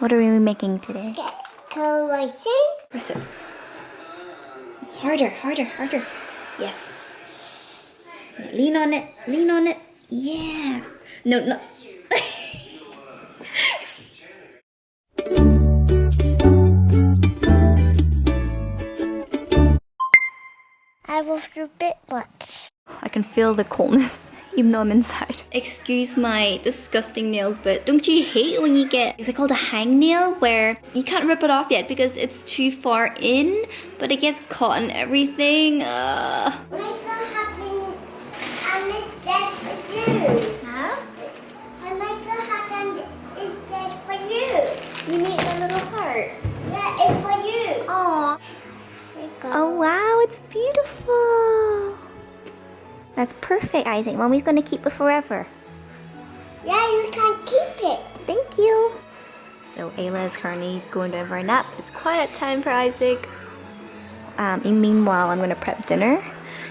What are we making today? Decoration. Press it. Harder, harder, harder. Yes. Lean on it, lean on it. Yeah. No, no. I was a bit much. I can feel the coldness even though I'm inside. Excuse my disgusting nails, but don't you hate when you get, is it called a hangnail, where you can't rip it off yet because it's too far in, but it gets caught in everything? Michael Hutton, and it's dead for you. Huh? And Michael Hutton is dead for you. You made a little heart. Yeah, it's for you. Aww. Oh wow, it's beautiful. That's perfect, Isaac. Mommy's gonna keep it forever. Yeah, you can keep it. Thank you. So Ayla is currently going to have her nap. It's quiet time for Isaac. Meanwhile, I'm gonna prep dinner.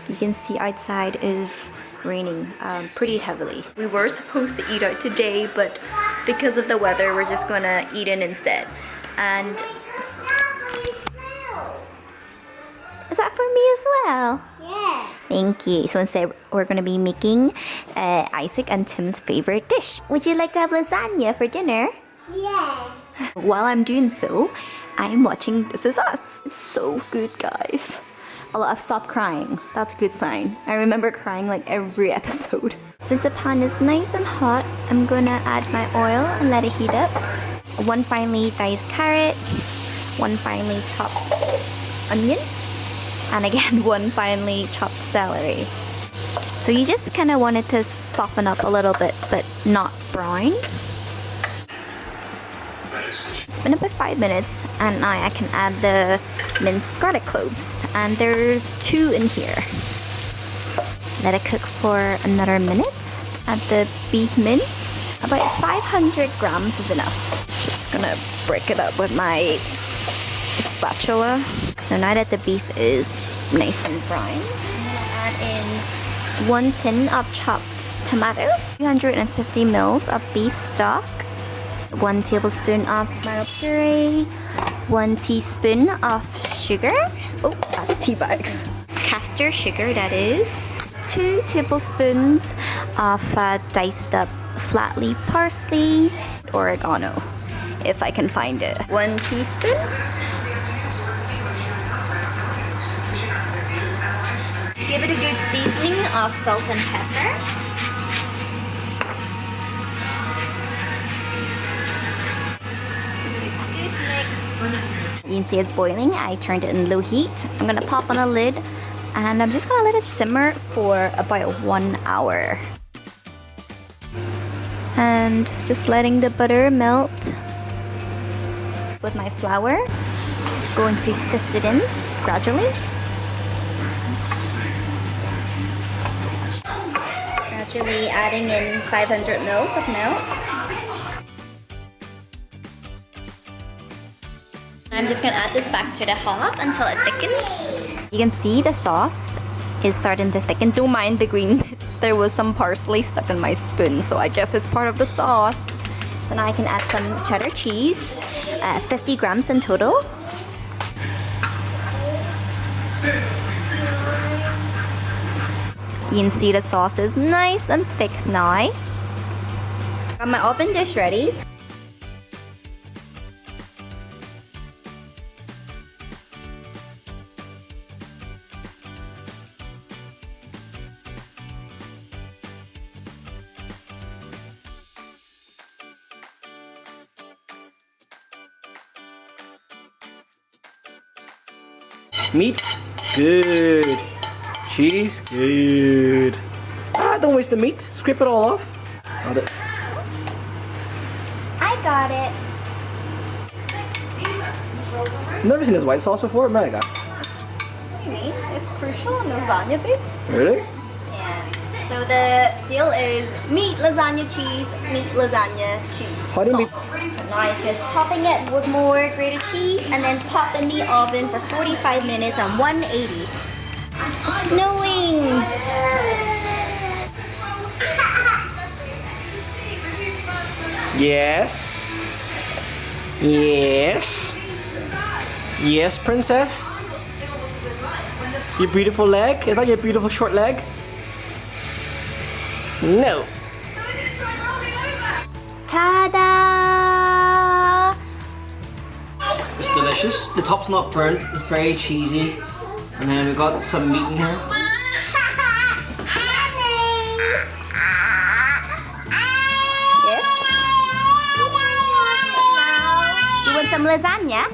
You can see outside is raining pretty heavily. We were supposed to eat out today, but because of the weather, we're just gonna eat in instead. And is that for me as well? Yeah. Thank you. So instead, we're going to be making Isaac and Tim's favorite dish. Would you like to have lasagna for dinner? Yeah. While I'm doing so, I'm watching This Is Us. It's so good, guys. I've stopped crying. That's a good sign. I remember crying like every episode. Since the pan is nice and hot, I'm going to add my oil and let it heat up. One finely diced carrot, one finely chopped onion, and again, one finely chopped celery. So you just kind of want it to soften up a little bit, but not brown. It's been about 5 minutes, and now I can add the minced garlic cloves. And there's 2 in here. Let it cook for another minute. Add the beef mince. About 500 grams is enough. Just gonna break it up with my spatula. So now that the beef is nice and brown, I'm gonna add in 1 tin of chopped tomatoes, 350 mils of beef stock, 1 tablespoon of tomato puree, 1 teaspoon of sugar. Oh, that's tea bags. Castor sugar, that is. 2 tablespoons of diced up flat leaf parsley, oregano, if I can find it. 1 teaspoon. Give it a good seasoning of salt and pepper. Good mix. You can see it's boiling. I turned it in low heat. I'm gonna pop on a lid and I'm just gonna let it simmer for about 1 hour. And just letting the butter melt with my flour. Just going to sift it in gradually. Gradually adding in 500 mils of milk. I'm just gonna add this back to the hob until it thickens. You can see the sauce is starting to thicken. Don't mind the green bits. There was some parsley stuck in my spoon, so I guess it's part of the sauce. So now I can add some cheddar cheese, 50 grams in total. You can see the sauce is nice and thick now. Got my oven dish ready. Meat, good. Cheese, good. Don't waste the meat. Scrape it all off. I got it. I've never seen this white sauce before. Man, I got. What do you mean? It's crucial in lasagna, babe. Really? Yeah. So the deal is meat, lasagna, cheese, meat, lasagna, cheese. How do you make? So now it's just topping it with more grated cheese and then pop in the oven for 45 minutes on 180. It's snowing! Yes. Yes. Yes, princess. Your beautiful leg? Is that your beautiful short leg? No. Ta-da! It's delicious. The top's not burnt. It's very cheesy. And then we've got some meat in here. Yes? You want some lasagna?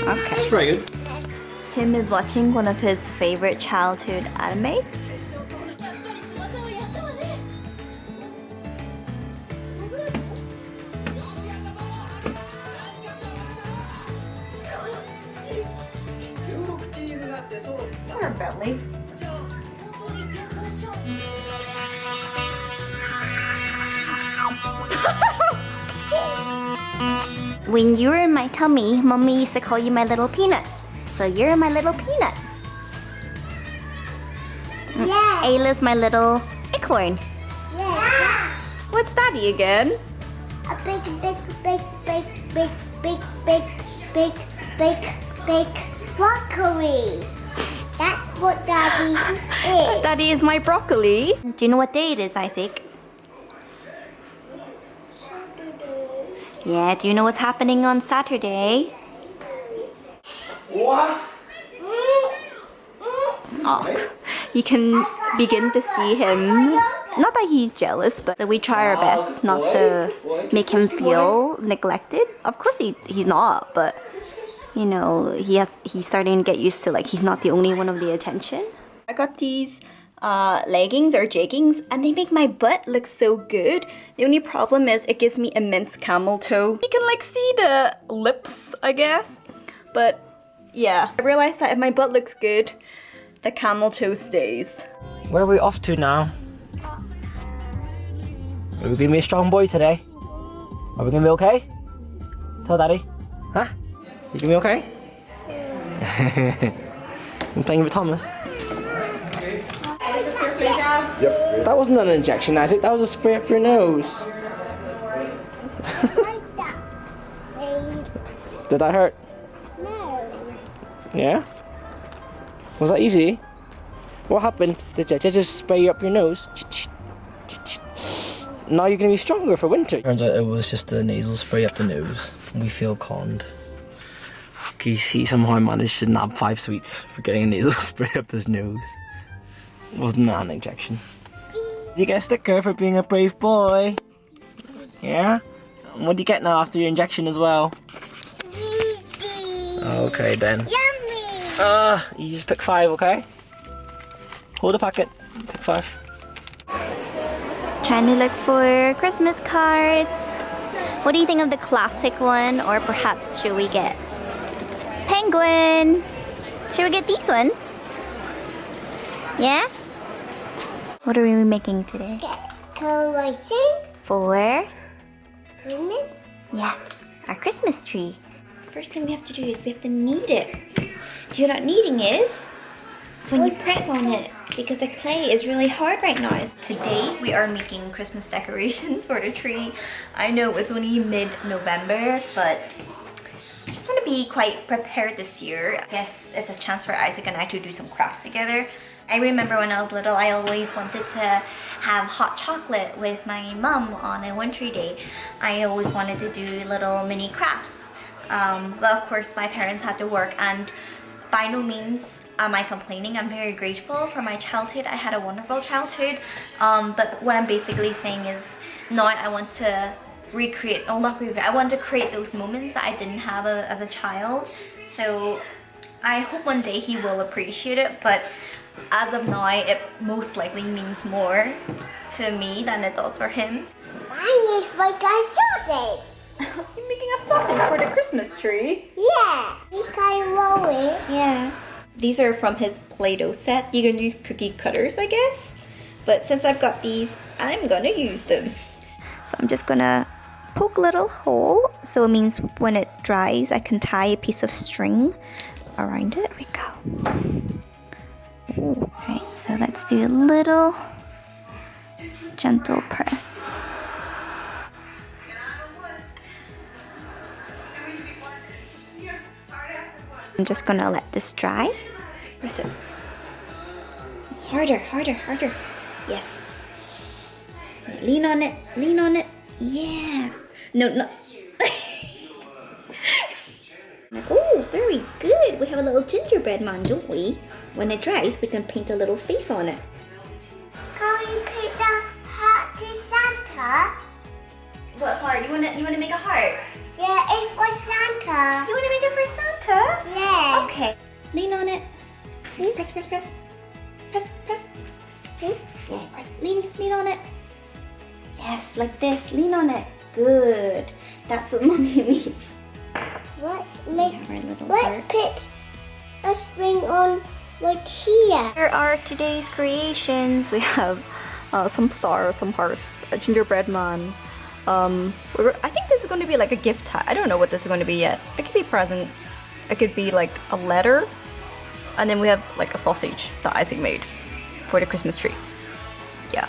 Okay. It's very good. Tim is watching one of his favorite childhood animes. Poor belly. When you were in my tummy, Mommy used to call you my little peanut. So you're my little peanut. Yeah. Ayla's my little acorn. Yeah. What's Daddy again? A big broccoli. That's what Daddy is. Daddy is my broccoli. Do you know what day it is, Isaac? Yeah, do you know what's happening on Saturday? What? Oh, you can begin to see him. Not that he's jealous, but we try our best not to make him feel neglected. Of course he's not, but you know, he's starting to get used to like he's not the only one of the attention. I got these leggings or jeggings and they make my butt look so good. The only problem is it gives me immense camel toe. You can like see the lips, I guess. But yeah, I realized that if my butt looks good, the camel toe stays. Where are we off to now? Are we gonna be a strong boy today? Are we gonna be okay? Tell Daddy. Huh? You gonna be okay? I'm playing with Thomas. Yep. That wasn't an injection, Isaac. That was a spray up your nose. Like that. Did that hurt? No. Yeah? Was that easy? What happened? Did Jeje just spray you up your nose? Now you're gonna be stronger for winter. Turns out it was just a nasal spray up the nose. We feel conned. He somehow managed to nab 5 sweets for getting a nasal spray up his nose. Wasn't that an injection? Did you get a sticker for being a brave boy? Yeah? And what do you get now after your injection as well? Sweetie. Okay then. Yummy. You just pick 5, okay? Hold the packet. Pick 5. Trying to look for Christmas cards. What do you think of the classic one, or perhaps should we get penguin? Should we get these ones? Yeah? What are we making today? Decoration. For Christmas. yeah, our Christmas tree. First thing we have to do is we have to knead it. Do you know what kneading is? It's when you press on it, because the clay is really hard right now. Today we are making Christmas decorations for the tree. I know it's only mid-November, but I just want to be quite prepared this year. I guess it's a chance for Isaac and I to do some crafts together. I remember when I was little, I always wanted to have hot chocolate with my mom on a wintry day. I always wanted to do little mini crafts. But of course my parents had to work, and by no means am I complaining. I'm very grateful for my childhood. I had a wonderful childhood. But what I'm basically saying is now I want to recreate, oh not recreate, I want to create those moments that I didn't have as a child. So I hope one day he will appreciate it, but as of now it most likely means more to me than it does for him. Mine is like a sausage. You're making a sausage for the Christmas tree? Yeah. We can roll it. Yeah. These are from his Play-Doh set. You can use cookie cutters, I guess. But since I've got these, I'm gonna use them. So I'm just gonna poke a little hole. So it means when it dries, I can tie a piece of string around it. There we go. Right, so let's do a little gentle press. I'm just gonna let this dry. Press it. Harder, harder, harder. Yes. Lean on it, lean on it. Yeah. No, no. Oh, very good. We have a little gingerbread man, don't we? When it dries, we can paint a little face on it. Can we paint a heart to Santa? What heart? You wanna make a heart? Yeah, it's for Santa. You wanna make it for Santa? Yeah. Okay. Lean on it. Press, press, press. Press, press. Okay. Yeah, press. Lean on it. Yes, like this. Lean on it. Good. That's what Mommy means. Let's put a string on right here. Here are today's creations. We have some stars, some hearts, a gingerbread man. I think this is going to be like a gift tag. I don't know what this is going to be yet. It could be a present. It could be like a letter. And then we have like a sausage that Isaac made for the Christmas tree. Yeah.